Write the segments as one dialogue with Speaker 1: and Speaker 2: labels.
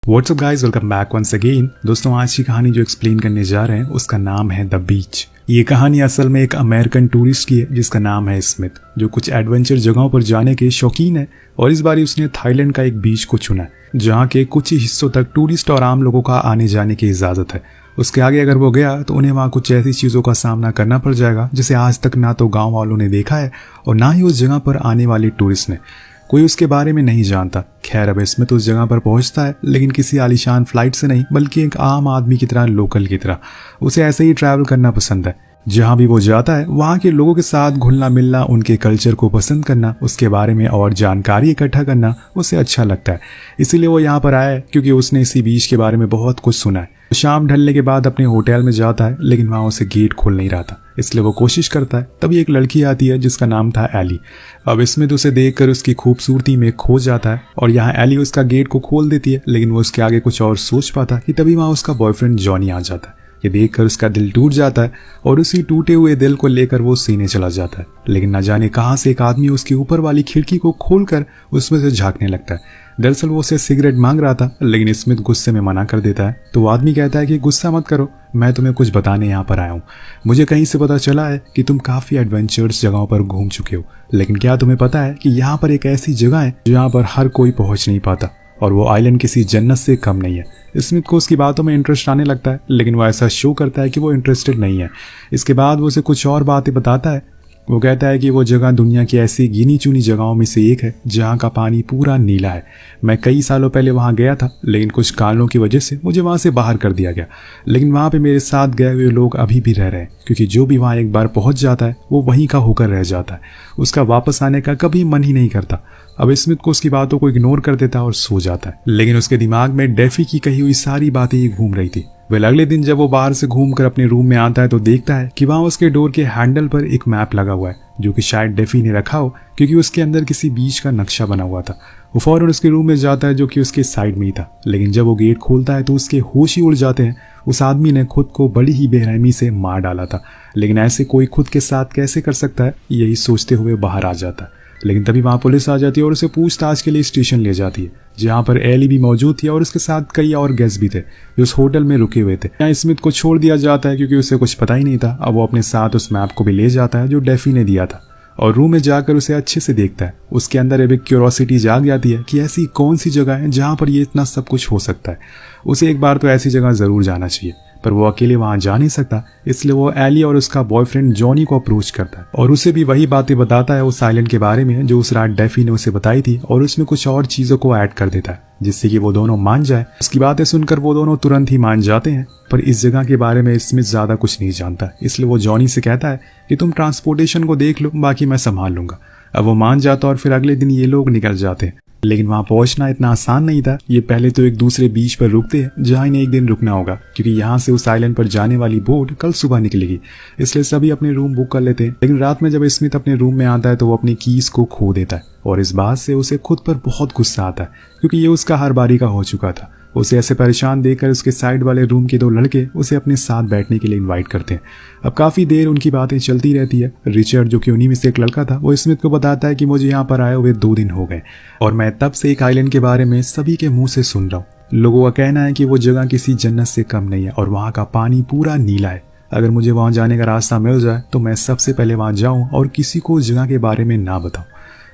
Speaker 1: WhatsApp guys, welcome back once again. दोस्तों, आज की कहानी जो एक्सप्लेन करने जा रहे हैं उसका नाम है द बीच। ये कहानी असल में एक अमेरिकन टूरिस्ट की है जिसका नाम है स्मिथ, जो कुछ एडवेंचर जगहों पर जाने के शौकीन है। और इस बार उसने थाईलैंड का एक बीच को चुना है जहाँ के कुछ ही हिस्सों तक टूरिस्ट और आम लोगों का आने जाने की इजाजत है। उसके आगे अगर वो गया तो उन्हें वहाँ कुछ ऐसी चीज़ों का सामना करना पड़ जाएगा जिसे आज तक ना तो गाँव वालों ने देखा है और ना ही उस जगह पर आने वाले टूरिस्ट ने। कोई उसके बारे में नहीं जानता। खैर, अब स्मिथ उस जगह पर पहुंचता है, लेकिन किसी आलीशान फ्लाइट से नहीं, बल्कि एक आम आदमी की तरह, लोकल की तरह। उसे ऐसे ही ट्रैवल करना पसंद है। जहां भी वो जाता है वहां के लोगों के साथ घुलना मिलना, उनके कल्चर को पसंद करना, उसके बारे में और जानकारी इकट्ठा करना उसे अच्छा लगता है। इसीलिए वो यहाँ पर आया है क्योंकि उसने इसी बीच के बारे में बहुत कुछ सुना है। शाम ढलने के बाद अपने होटल में जाता है, लेकिन वहां उसे गेट खोल नहीं रहा था, इसलिए वो कोशिश करता है। तभी एक लड़की आती है जिसका नाम था एली। अब स्मिथ उसे देखकर उसकी खूबसूरती में खो जाता है और यहाँ एली उसका गेट को खोल देती है, लेकिन वो उसके आगे कुछ और सोच पाता कि तभी वहाँ उसका बॉयफ्रेंड जॉनी आ जाता है। ये देखकर उसका दिल टूट जाता है और उसी टूटे हुए दिल को लेकर वो सीने चला जाता है। लेकिन न जाने कहां से एक आदमी उसके ऊपर वाली खिड़की को खोलकर उसमें से झांकने लगता है। दरअसल वो उसे सिगरेट मांग रहा था, लेकिन स्मिथ गुस्से में मना कर देता है। तो वो आदमी कहता है कि गुस्सा मत करो, मैं तुम्हें कुछ बताने यहाँ पर आया हूँ। मुझे कहीं से पता चला है कि तुम काफ़ी एडवेंचर्स जगहों पर घूम चुके हो, लेकिन क्या तुम्हें पता है कि यहाँ पर एक ऐसी जगह है जहाँ पर हर कोई पहुँच नहीं पाता, और वो आइलैंड किसी जन्नत से कम नहीं है। स्मिथ को उसकी बातों में इंटरेस्ट आने लगता है, लेकिन वो ऐसा शो करता है कि वो इंटरेस्टेड नहीं है। इसके बाद वो उसे कुछ और बातें बताता है। वो कहता है कि वो जगह दुनिया की ऐसी गिनी चुनी जगहों में से एक है जहाँ का पानी पूरा नीला है। मैं कई सालों पहले वहाँ गया था, लेकिन कुछ कारणों की वजह से मुझे वहाँ से बाहर कर दिया गया। लेकिन वहाँ पे मेरे साथ गए हुए लोग अभी भी रह रहे हैं, क्योंकि जो भी वहाँ एक बार पहुँच जाता है वो वहीं का होकर रह जाता है। उसका वापस आने का कभी मन ही नहीं करता। अब स्मिथ को उसकी बातों को इग्नोर कर देता है और सो जाता है, लेकिन उसके दिमाग में डेफी की कही हुई सारी बातें ही घूम रही थी। वह अगले दिन जब वो बाहर से घूमकर अपने रूम में आता है तो देखता है कि वहाँ उसके डोर के हैंडल पर एक मैप लगा हुआ है, जो कि शायद डेफी ने रखा हो, क्योंकि उसके अंदर किसी बीच का नक्शा बना हुआ था। वो फौरन उसके रूम में जाता है, जो कि उसके साइड में ही था। लेकिन जब वो गेट खोलता है तो उसके होश ही उड़ जाते हैं। उस आदमी ने खुद को बड़ी ही बेरहमी से मार डाला था, लेकिन ऐसे कोई खुद के साथ कैसे कर सकता है, यही सोचते हुए बाहर आ जाता है। लेकिन तभी वहाँ पुलिस आ जाती है और उसे पूछताछ के लिए स्टेशन ले जाती है, जहाँ पर एली भी मौजूद थी और उसके साथ कई और गेस्ट भी थे जो उस होटल में रुके हुए थे। यहाँ स्मिथ को छोड़ दिया जाता है क्योंकि उसे कुछ पता ही नहीं था। अब वो अपने साथ उस मैप को भी ले जाता है जो डेफी ने दिया था, और रूम में जाकर उसे अच्छे से देखता है। उसके अंदर एक क्यूरोसिटी जाग जाती है कि ऐसी कौन सी जगह है जहाँ पर ये इतना सब कुछ हो सकता है। उसे एक बार तो ऐसी जगह जरूर जाना चाहिए, पर वो अकेले वहां जा नहीं सकता। इसलिए वो एली और उसका बॉयफ्रेंड जॉनी को अप्रोच करता है और उसे भी वही बातें बताता है उस आइलैंड के बारे में जो उस रात डेफी ने उसे बताई थी, और उसमें कुछ और चीजों को ऐड कर देता है जिससे कि वो दोनों मान जाए। उसकी बातें सुनकर वो दोनों तुरंत ही मान जाते हैं, पर इस जगह के बारे में स्मिथ ज्यादा कुछ नहीं जानता। इसलिए वो जॉनी से कहता है कि तुम ट्रांसपोर्टेशन को देख लो, बाकी मैं संभाल लूंगा। अब वो मान जाता और फिर अगले दिन ये लोग निकल जाते हैं। लेकिन वहां पहुंचना इतना आसान नहीं था। ये पहले तो एक दूसरे बीच पर रुकते हैं जहां इन्हें एक दिन रुकना होगा, क्योंकि यहाँ से उस आइलैंड पर जाने वाली बोट कल सुबह निकलेगी। इसलिए सभी अपने रूम बुक कर लेते हैं। लेकिन रात में जब स्मिथ अपने रूम में आता है तो वो अपनी कीज को खो देता है, और इस बात से उसे खुद पर बहुत गुस्सा आता है, क्योंकि ये उसका हर बारी का हो चुका था। उसे ऐसे परेशान देखकर उसके साइड वाले रूम के दो लड़के उसे अपने साथ बैठने के लिए इनवाइट करते हैं। अब काफी देर उनकी बातें चलती रहती है। रिचर्ड, जो कि उन्हीं में से एक लड़का था, वो स्मिथ को बताता है कि मुझे यहाँ पर आए हुए 2 दिन हो गए और मैं तब से एक आइलैंड के बारे में सभी के मुंह से सुन रहा हूँ। लोगों का कहना है कि वो जगह किसी जन्नत से कम नहीं है और वहाँ का पानी पूरा नीला है। अगर मुझे वहाँ जाने का रास्ता मिल जाए तो मैं सबसे पहले वहाँ जाऊँ और किसी को उस जगह के बारे में ना बताऊँ।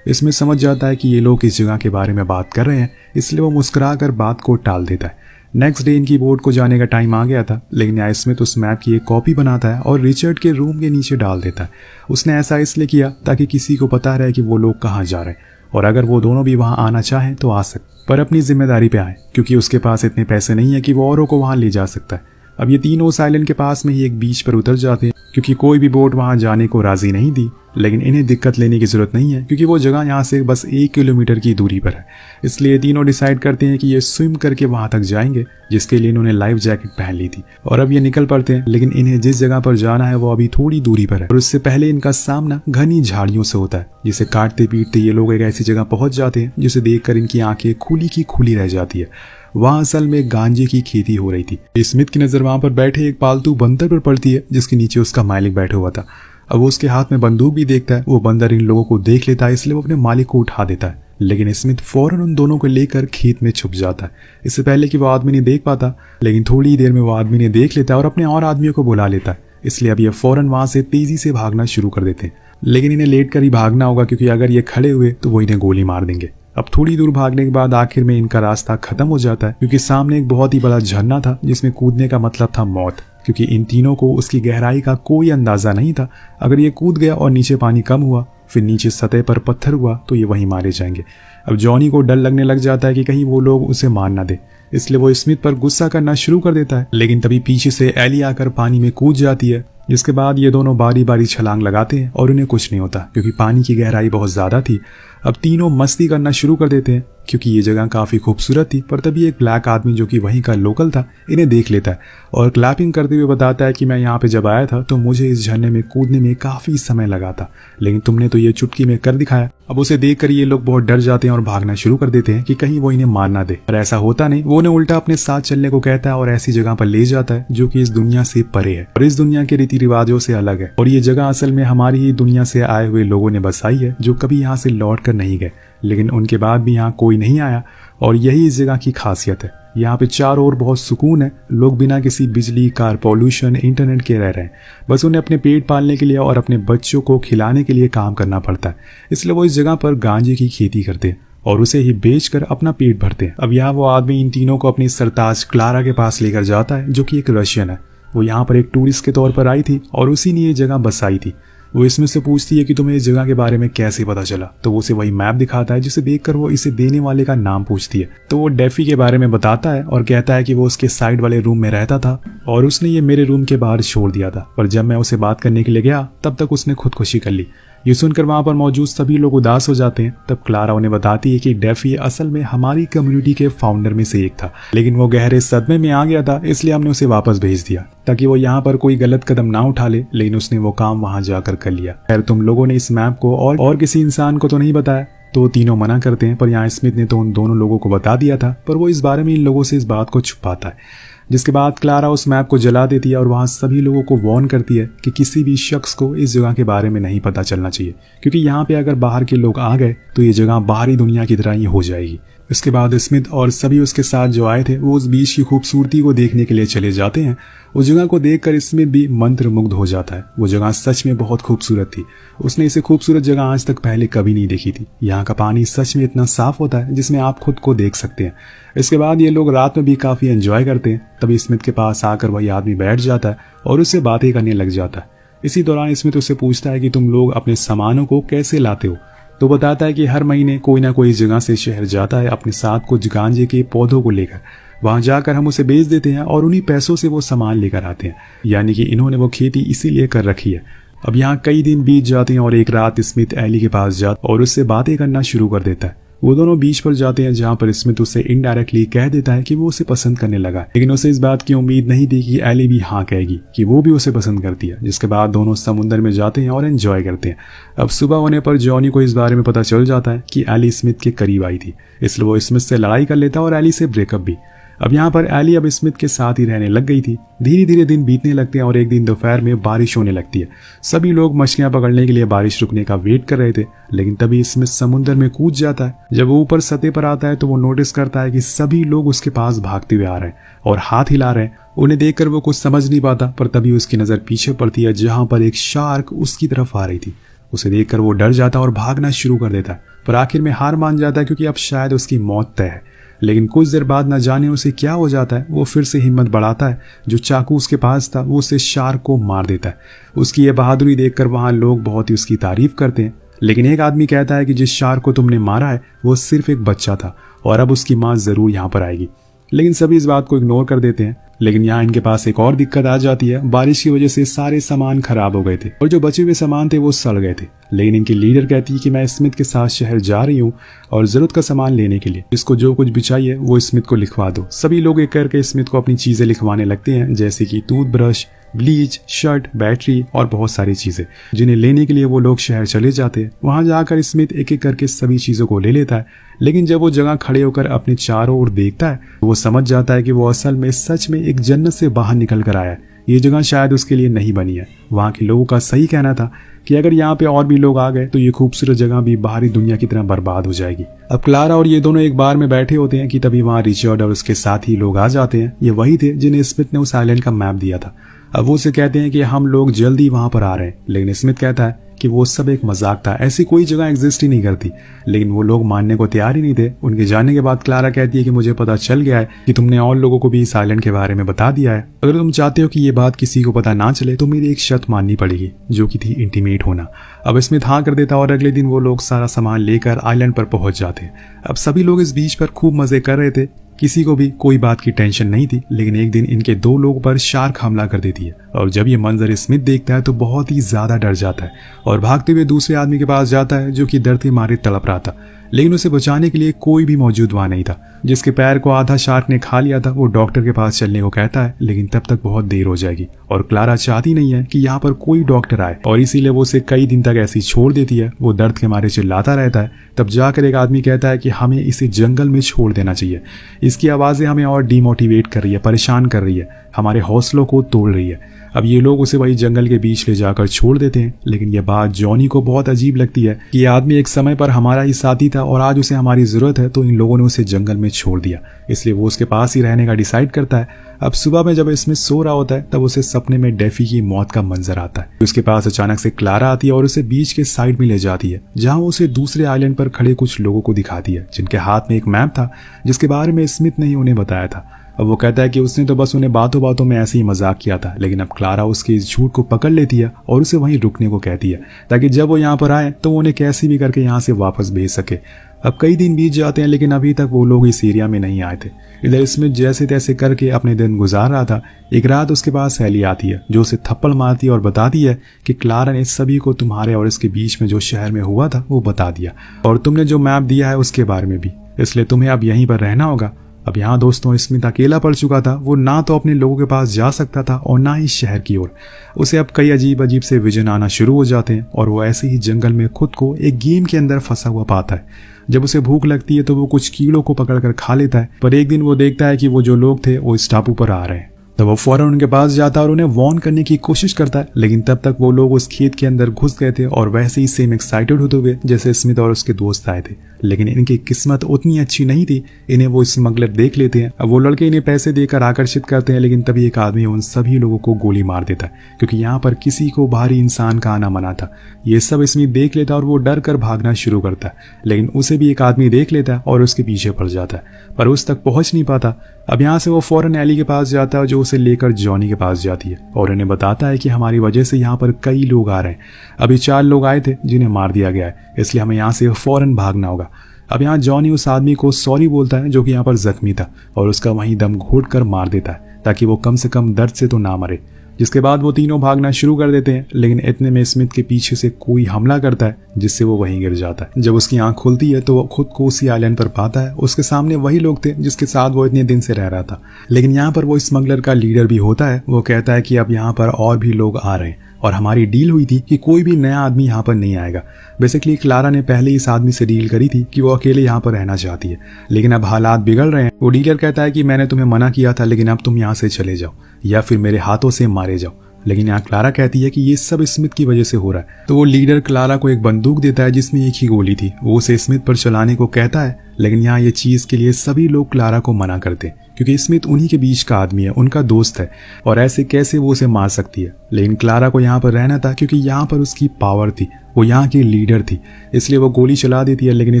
Speaker 1: इसमें समझ जाता है कि ये लोग इस जगह के बारे में बात कर रहे हैं, इसलिए वो मुस्कुरा कर बात को टाल देता है। नेक्स्ट डे इनकी बोट को जाने का टाइम आ गया था, लेकिन यहाँ स्मिथ उस मैप की एक कॉपी बनाता है और रिचर्ड के रूम के नीचे डाल देता है। उसने ऐसा इसलिए किया ताकि किसी को पता रहे कि वो लोग कहाँ जा रहे हैं, और अगर वो दोनों भी वहाँ आना चाहें तो आ सकते, पर अपनी जिम्मेदारी पे आए, क्योंकि उसके पास इतने पैसे नहीं है कि वो औरों को वहाँ ले जा सकता है। अब ये तीनों उस आइलैंड के पास में ही एक बीच पर उतर जाते हैं, क्योंकि कोई भी बोट वहां जाने को राजी नहीं थी। लेकिन इन्हें दिक्कत लेने की जरूरत नहीं है, क्योंकि वो जगह यहाँ से बस 1 किलोमीटर की दूरी पर है। इसलिए तीनों डिसाइड करते हैं कि ये स्विम करके वहां तक जाएंगे, जिसके लिए इन्होंने लाइफ जैकेट पहन ली थी। और अब ये निकल पड़ते हैं, लेकिन इन्हें जिस जगह पर जाना है वो अभी थोड़ी दूरी पर है, और उससे पहले इनका सामना घनी झाड़ियों से होता है, जिसे काटते पीटते ये लोग एक ऐसी जगह पहुंच जाते हैं जिसे देखकर इनकी आंखें खुली की खुली रह जाती है। वहां असल में गांजे की खेती हो रही थी। स्मिथ की नजर वहां पर बैठे एक पालतू बंदर पर पड़ती है, जिसके नीचे उसका मालिक बैठा हुआ था। अब वो उसके हाथ में बंदूक भी देखता है। वो बंदर इन लोगों को देख लेता है, इसलिए वो अपने मालिक को उठा देता है। लेकिन स्मिथ फौरन उन दोनों को लेकर खेत में छुप जाता है। इससे पहले कि वो आदमी नहीं देख पाता, लेकिन थोड़ी ही देर में वो आदमी ने देख लेता है और अपने और आदमियों को बुला लेता है। इसलिए अब ये फौरन वहां से तेजी से भागना शुरू कर देते हैं, लेकिन इन्हें लेट कर ही भागना होगा क्योंकि अगर ये खड़े हुए तो वो इन्हें गोली मार देंगे। अब थोड़ी दूर भागने के बाद आखिर में इनका रास्ता खत्म हो जाता है क्योंकि सामने एक बहुत ही बड़ा झरना था जिसमें कूदने का मतलब था मौत, क्योंकि इन तीनों को उसकी गहराई का कोई अंदाजा नहीं था। अगर ये कूद गया और नीचे पानी कम हुआ, फिर नीचे सतह पर पत्थर हुआ, तो ये वहीं मारे जाएंगे। अब जॉनी को डर लगने लग जाता है कि कहीं वो लोग उसे मार ना दे, इसलिए वो स्मिथ पर गुस्सा करना शुरू कर देता है। लेकिन तभी पीछे से एली आकर पानी में कूद जाती है, जिसके बाद ये दोनों बारी बारी छलांग लगाते हैं और उन्हें कुछ नहीं होता क्योंकि पानी की गहराई बहुत ज्यादा थी। अब तीनों मस्ती करना शुरू कर देते हैं क्योंकि ये जगह काफी खूबसूरत थी। पर तभी एक ब्लैक आदमी जो कि वहीं का लोकल था इन्हें देख लेता है और क्लैपिंग करते हुए बताता है कि मैं यहाँ पे जब आया था तो मुझे इस झरने में कूदने में काफी समय लगा था, लेकिन तुमने तो ये चुटकी में कर दिखाया। अब उसे देखकर ये लोग बहुत डर जाते हैं और भागना शुरू कर देते हैं कि कहीं वो इन्हें मार ना दे, पर ऐसा होता नहीं। वो उन्हें उल्टा अपने साथ चलने को कहता है और ऐसी जगह पर ले जाता है जो कि इस दुनिया से परे है और इस दुनिया के रीति रिवाजों से अलग है। और ये जगह असल में हमारी ही दुनिया से आए हुए लोगों ने बसाई है जो कभी यहाँ से लौट कर नहीं गए, लेकिन उनके बाद भी यहाँ कोई नहीं आया। और यही इस जगह की खासियत है। यहाँ पे चारों ओर बहुत सुकून है, लोग बिना किसी बिजली, कार पॉल्यूशन, इंटरनेट के रह रहे हैं। बस उन्हें अपने पेट पालने के लिए और अपने बच्चों को खिलाने के लिए काम करना पड़ता है। इसलिए वो इस जगह पर गांजे की खेती करते हैं और उसे ही बेचकर अपना पेट भरते हैं। अब यहाँ वो आदमी इन तीनों को अपनी सरताज क्लारा के पास लेकर जाता है जो कि एक रशियन है। वो यहाँ पर एक टूरिस्ट के तौर पर आई थी और उसी ने ये जगह बसाई थी। वो इसमें से पूछती है कि तुम्हें इस जगह के बारे में कैसे पता चला, तो वो उसे वही मैप दिखाता है जिसे देखकर वो इसे देने वाले का नाम पूछती है। तो वो डेफी के बारे में बताता है और कहता है कि वो उसके साइड वाले रूम में रहता था और उसने ये मेरे रूम के बाहर छोड़ दिया था, पर जब मैं उसे बात करने के लिए गया तब तक उसने खुदकुशी कर ली। ये सुनकर वहां पर मौजूद सभी लोग उदास हो जाते हैं। तब क्लारा उन्हें बताती है कि डेफी असल में हमारी कम्युनिटी के फाउंडर में से एक था, लेकिन वो गहरे सदमे में आ गया था, इसलिए हमने उसे वापस भेज दिया ताकि वो यहाँ पर कोई गलत कदम ना उठा ले, लेकिन उसने वो काम वहां जाकर कर लिया। खैर तुम लोगों ने इस मैप को और किसी इंसान को तो नहीं बताया, तो तीनों मना करते हैं। पर यहाँ स्मिथ ने तो उन दोनों लोगों को बता दिया था, पर वो इस बारे में इन लोगों से इस बात को छुपाता है। जिसके बाद क्लारा उस मैप को जला देती है और वहां सभी लोगों को वार्न करती है कि किसी भी शख्स को इस जगह के बारे में नहीं पता चलना चाहिए, क्योंकि यहाँ पे अगर बाहर के लोग आ गए तो ये जगह बाहरी दुनिया की तरह ही हो जाएगी। इसके बाद स्मिथ और सभी उसके साथ जो आए थे वो उस बीच की खूबसूरती को देखने के लिए चले जाते हैं। उस जगह को देखकर स्मिथ भी मंत्रमुग्ध हो जाता है। वो जगह सच में बहुत खूबसूरत थी। उसने इसे खूबसूरत जगह आज तक पहले कभी नहीं देखी थी। यहाँ का पानी सच में इतना साफ होता है जिसमें आप खुद को देख सकते हैं। इसके बाद ये लोग रात में भी काफी एंजॉय करते हैं। तभी स्मिथ के पास आकर वही आदमी बैठ जाता है और उससे बातें करने लग जाता है। इसी दौरान स्मिथ उससे पूछता है कि तुम लोग अपने सामानों को कैसे लाते हो, तो बताता है कि हर महीने कोई ना कोई जगह से शहर जाता है अपने साथ कुछ गांजे के पौधों को लेकर। वहां जाकर हम उसे बेच देते हैं और उन्हीं पैसों से वो सामान लेकर आते हैं। यानी कि इन्होंने वो खेती इसीलिए कर रखी है। अब यहाँ कई दिन बीत जाते हैं और एक रात स्मिथ एली के पास जाता और उससे बातें करना शुरू कर देता है। वो दोनों बीच पर जाते हैं जहाँ पर स्मिथ उसे इनडायरेक्टली कह देता है कि वो उसे पसंद करने लगा, लेकिन उसे इस बात की उम्मीद नहीं थी कि एली भी हाँ कहेगी कि वो भी उसे पसंद करती है। जिसके बाद दोनों समुद्र में जाते हैं और एंजॉय करते हैं। अब सुबह होने पर जॉनी को इस बारे में पता चल जाता है कि एली स्मिथ के करीब आई थी, इसलिए वो स्मिथ से लड़ाई कर लेता है और एली से ब्रेकअप भी। अब यहाँ पर एली अब स्मिथ के साथ ही रहने लग गई थी। धीरे धीरे दिन बीतने लगते हैं और एक दिन दोपहर में बारिश होने लगती है। सभी लोग मछलियां पकड़ने के लिए बारिश रुकने का वेट कर रहे थे, लेकिन तभी स्मिथ समुद्र में कूद जाता है। जब वो ऊपर सतह पर आता है तो वो नोटिस करता है कि सभी लोग उसके पास भागते हुए आ रहे हैं और हाथ हिला रहे हैं। उन्हें देखकर वो कुछ समझ नहीं पाता, पर तभी उसकी नजर पीछे पड़ती है जहां पर एक शार्क उसकी तरफ आ रही थी। उसे देखकर वो डर जाता है और भागना शुरू कर देता है, पर आखिर में हार मान जाता है क्योंकि अब शायद उसकी मौत तय है। लेकिन कुछ देर बाद न जाने उसे क्या हो जाता है, वो फिर से हिम्मत बढ़ाता है। जो चाकू उसके पास था वो उसे शार्क को मार देता है। उसकी ये बहादुरी देखकर वहां लोग बहुत ही उसकी तारीफ करते हैं, लेकिन एक आदमी कहता है कि जिस शार्क को तुमने मारा है वो सिर्फ एक बच्चा था और अब उसकी माँ जरूर यहाँ पर आएगी। लेकिन सभी इस बात को इग्नोर कर देते हैं। लेकिन यहाँ इनके पास एक और दिक्कत आ जाती है। बारिश की वजह से सारे सामान खराब हो गए थे और जो बचे हुए सामान थे वो सड़ गए थे। लेकिन इनकी लीडर कहती है कि मैं स्मिथ के साथ शहर जा रही हूँ और जरूरत का सामान लेने के लिए, इसको जो कुछ भी चाहिए वो स्मिथ को लिखवा दो। सभी लोग एक करके स्मिथ को अपनी चीजें लिखवाने लगते हैं, जैसे कि टूथब्रश, ब्लीच, शर्ट, बैटरी और बहुत सारी चीजें, जिन्हें लेने के लिए वो लोग शहर चले जाते हैं। वहां जाकर स्मिथ एक एक करके सभी चीजों को ले लेता है। लेकिन जब वो जगह खड़े होकर अपने चारों ओर देखता है तो वो समझ जाता है कि वो असल में सच में एक जन्नत से बाहर निकल कर आया है। ये जगह शायद उसके लिए नहीं बनी है। वहाँ के लोगों का सही कहना था कि अगर यहाँ पे और भी लोग आ गए तो ये खूबसूरत जगह भी बाहरी दुनिया की तरह बर्बाद हो जाएगी। अब क्लारा और ये दोनों एक बार में बैठे होते हैं कि तभी वहाँ रिचर्ड और उसके साथी लोग आ जाते हैं। ये वही थे जिन्हें स्मिथ ने उस आइलैंड का मैप दिया था। अब वो उसे कहते हैं कि हम लोग जल्दी वहां पर आ रहे हैं, लेकिन स्मिथ कहता है कि वो सब एक मजाक था, ऐसी कोई जगह एग्जिस्ट ही नहीं करती। लेकिन वो लोग मानने को तैयार ही नहीं थे। उनके जाने के बाद क्लारा कहती है कि मुझे पता चल गया है कि तुमने और लोगों को भी इस आइलैंड के बारे में बता दिया है। अगर तुम चाहते हो कि ये बात किसी को पता ना चले तो मेरी एक शर्त माननी पड़ेगी, जो कि थी इंटीमेट होना। अब स्मिथ हाँ कर देता और अगले दिन वो लोग सारा सामान लेकर आइलैंड पर पहुंच जाते। अब सभी लोग इस बीच पर खूब मजे कर रहे थे, किसी को भी कोई बात की टेंशन नहीं थी। लेकिन एक दिन इनके 2 लोगों पर शार्क हमला कर देती है और जब ये मंजर स्मिथ देखता है तो बहुत ही ज्यादा डर जाता है और भागते हुए दूसरे आदमी के पास जाता है जो कि डर के मारे तड़प रहा था। लेकिन उसे बचाने के लिए कोई भी मौजूद वहां नहीं था। जिसके पैर को आधा शार्क ने खा लिया था वो डॉक्टर के पास चलने को कहता है, लेकिन तब तक बहुत देर हो जाएगी और क्लारा चाहती नहीं है कि यहाँ पर कोई डॉक्टर आए और इसीलिए वो उसे कई दिन तक ऐसी छोड़ देती है। वो दर्द के मारे चिल्लाता रहता है। तब जाकर एक आदमी कहता है कि हमें इसे जंगल में छोड़ देना चाहिए। इसकी आवाजें हमें और डिमोटिवेट कर रही है, परेशान कर रही है, हमारे हौसलों को तोड़ रही है। अब ये लोग उसे वही जंगल के बीच ले जाकर छोड़ देते हैं। लेकिन यह बात जॉनी को बहुत अजीब लगती है कि ये आदमी एक समय पर हमारा ही साथी था और आज उसे हमारी जरूरत है, तो इन लोगों ने उसे जंगल में छोड़ दिया। इसलिए वो उसके पास ही रहने का डिसाइड करता है। अब सुबह में जब इसमें सो रहा होता है तब उसे सपने में डेफी की मौत का मंजर आता है। उसके पास अचानक से क्लारा आती है और उसे बीच के साइड में ले जाती है, जहां वो उसे दूसरे आइलैंड पर खड़े कुछ लोगों को दिखाती है जिनके हाथ में एक मैप था जिसके बारे में स्मिथ ने ही उन्हें बताया था। अब वो कहता है कि उसने तो बस उन्हें बातों बातों में ऐसे ही मजाक किया था। लेकिन अब क्लारा उसके इस झूठ को पकड़ लेती है और उसे वहीं रुकने को कहती है ताकि जब वो यहाँ पर आए तो वो उन्हें कैसे भी करके यहाँ से वापस भेज सके। अब कई दिन बीत जाते हैं लेकिन अभी तक वो लोग इस एरिया में नहीं आए थे। इधर स्मिथ जैसे तैसे करके अपने दिन गुजार रहा था। एक रात उसके पास सैली आती है जो उसे थप्पड़ मारती है और बताती है कि क्लारा ने सभी को तुम्हारे और इसके बीच में जो शहर में हुआ था वो बता दिया और तुमने जो मैप दिया है उसके बारे में भी, इसलिए तुम्हें अब यहीं पर रहना होगा। अब यहाँ दोस्तों स्मिथ अकेला पड़ चुका था। वो ना तो अपने लोगों के पास जा सकता था और ना ही शहर की ओर। उसे अब कई अजीब अजीब से विजन आना शुरू हो जाते हैं और वो ऐसे ही जंगल में खुद को एक गेम के अंदर फंसा हुआ पाता है। जब उसे भूख लगती है तो वो कुछ कीड़ों को पकड़कर खा लेता है। पर एक दिन वो देखता है कि वो जो लोग थे वो इस टापू पर आ रहे हैं। तो वो फौरन उनके पास जाता है और उन्हें वार्न करने की कोशिश करता है। लेकिन तब तक वो लोग उस खेत के अंदर घुस गए थे और वैसे ही सेम एक्साइटेड होते हुए जैसे स्मिथ और उसके दोस्त आए थे। लेकिन इनकी किस्मत उतनी अच्छी नहीं थी। इन्हें वो स्मगलर देख लेते हैं। अब वो लड़के इन्हें पैसे देकर आकर्षित करते हैं, लेकिन तभी एक आदमी उन सभी लोगों को गोली मार देता है क्योंकि यहाँ पर किसी को बाहरी इंसान का आना मना था। ये सब स्मिथ देख लेता है और वो डर कर भागना शुरू करता है। लेकिन उसे भी एक आदमी देख लेता है और उसके पीछे पड़ जाता है, पर उस तक पहुंच नहीं पाता। अब यहाँ से वो फौरन एली के पास जाता है जो उसे लेकर जॉनी के पास जाती है और उन्हें बताता है कि हमारी वजह से यहाँ पर कई लोग आ रहे हैं। अभी 4 लोग आए थे जिन्हें मार दिया गया है, इसलिए हमें यहाँ से फौरन भागना होगा। अब यहाँ जॉनी उस आदमी को सॉरी बोलता है जो कि यहाँ पर जख्मी था और उसका वहीं दम घोट कर मार देता है ताकि वो कम से कम दर्द से तो ना मरे। जिसके बाद वो तीनों भागना शुरू कर देते हैं। लेकिन इतने में स्मिथ के पीछे से कोई हमला करता है जिससे वो वहीं गिर जाता है। जब उसकी आंख खुलती है तो वो खुद को उसी आइलैंड पर पाता है। उसके सामने वही लोग थे जिसके साथ वो इतने दिन से रह रहा था। लेकिन यहाँ पर वो स्मगलर का लीडर भी होता है। वो कहता है कि अब यहाँ पर और भी लोग आ रहे हैं और हमारी डील हुई थी कि कोई भी नया आदमी यहाँ पर नहीं आएगा। बेसिकली क्लारा ने पहले इस आदमी से डील करी थी कि वो अकेले यहाँ पर रहना चाहती है, लेकिन अब हालात बिगड़ रहे हैं। वो डीलर कहता है कि मैंने तुम्हें मना किया था, लेकिन अब तुम यहाँ से चले जाओ या फिर मेरे हाथों से मारे जाओ। लेकिन यहाँ क्लारा कहती है कि ये सब स्मिथ की वजह से हो रहा है। तो वो लीडर क्लारा को एक बंदूक देता है जिसमें एक ही गोली थी। वो उसे स्मिथ पर चलाने को कहता है, लेकिन यहाँ ये चीज के लिए सभी लोग क्लारा को मना करते हैं क्योंकि स्मिथ उन्हीं के बीच का आदमी है, उनका दोस्त है और ऐसे कैसे वो उसे मार सकती है। लेकिन क्लारा को यहाँ पर रहना था क्योंकि यहाँ पर उसकी पावर थी, वो यहाँ की लीडर थी, इसलिए वो गोली चला देती है। लेकिन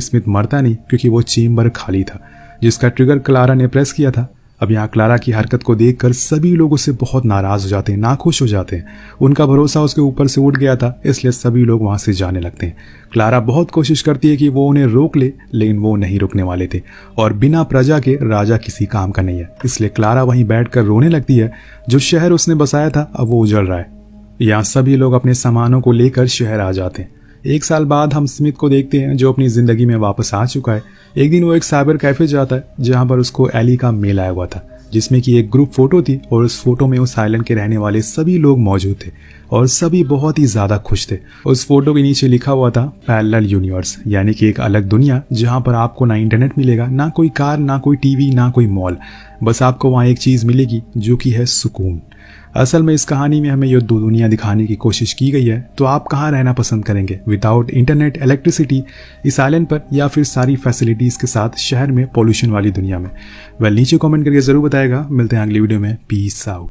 Speaker 1: स्मिथ मरता नहीं क्योंकि वो चेम्बर खाली था जिसका ट्रिगर क्लारा ने प्रेस किया था। अब यहाँ क्लारा की हरकत को देखकर सभी लोग उससे बहुत नाराज हो जाते हैं, नाखुश हो जाते हैं। उनका भरोसा उसके ऊपर से उठ गया था, इसलिए सभी लोग वहां से जाने लगते हैं। क्लारा बहुत कोशिश करती है कि वो उन्हें रोक ले, लेकिन वो नहीं रुकने वाले थे और बिना प्रजा के राजा किसी काम का नहीं है। इसलिए क्लारा वहीं बैठकर रोने लगती है। जो शहर उसने बसाया था अब वो उजड़ रहा है। यहाँ सभी लोग अपने सामानों को लेकर शहर आ जाते हैं। 1 साल बाद हम स्मिथ को देखते हैं जो अपनी जिंदगी में वापस आ चुका है। एक दिन वो एक साइबर कैफे जाता है जहां पर उसको एली का मेल आया हुआ था जिसमें कि एक ग्रुप फोटो थी और उस फोटो में उस आइलैंड के रहने वाले सभी लोग मौजूद थे और सभी बहुत ही ज्यादा खुश थे। उस फोटो के नीचे लिखा हुआ था पैरेलल यूनिवर्स, यानी कि एक अलग दुनिया जहां पर आपको ना इंटरनेट मिलेगा, ना कोई कार, ना कोई टीवी, ना कोई मॉल, बस आपको वहां एक चीज मिलेगी जो कि है सुकून। असल में इस कहानी में हमें ये दो दुनिया दिखाने की कोशिश की गई है। तो आप कहाँ रहना पसंद करेंगे, विदाउट इंटरनेट इलेक्ट्रिसिटी इस आइलैंड पर, या फिर सारी फैसिलिटीज के साथ शहर में पॉल्यूशन वाली दुनिया में? नीचे कमेंट करके जरूर बताएगा। मिलते हैं अगली वीडियो में। Peace out.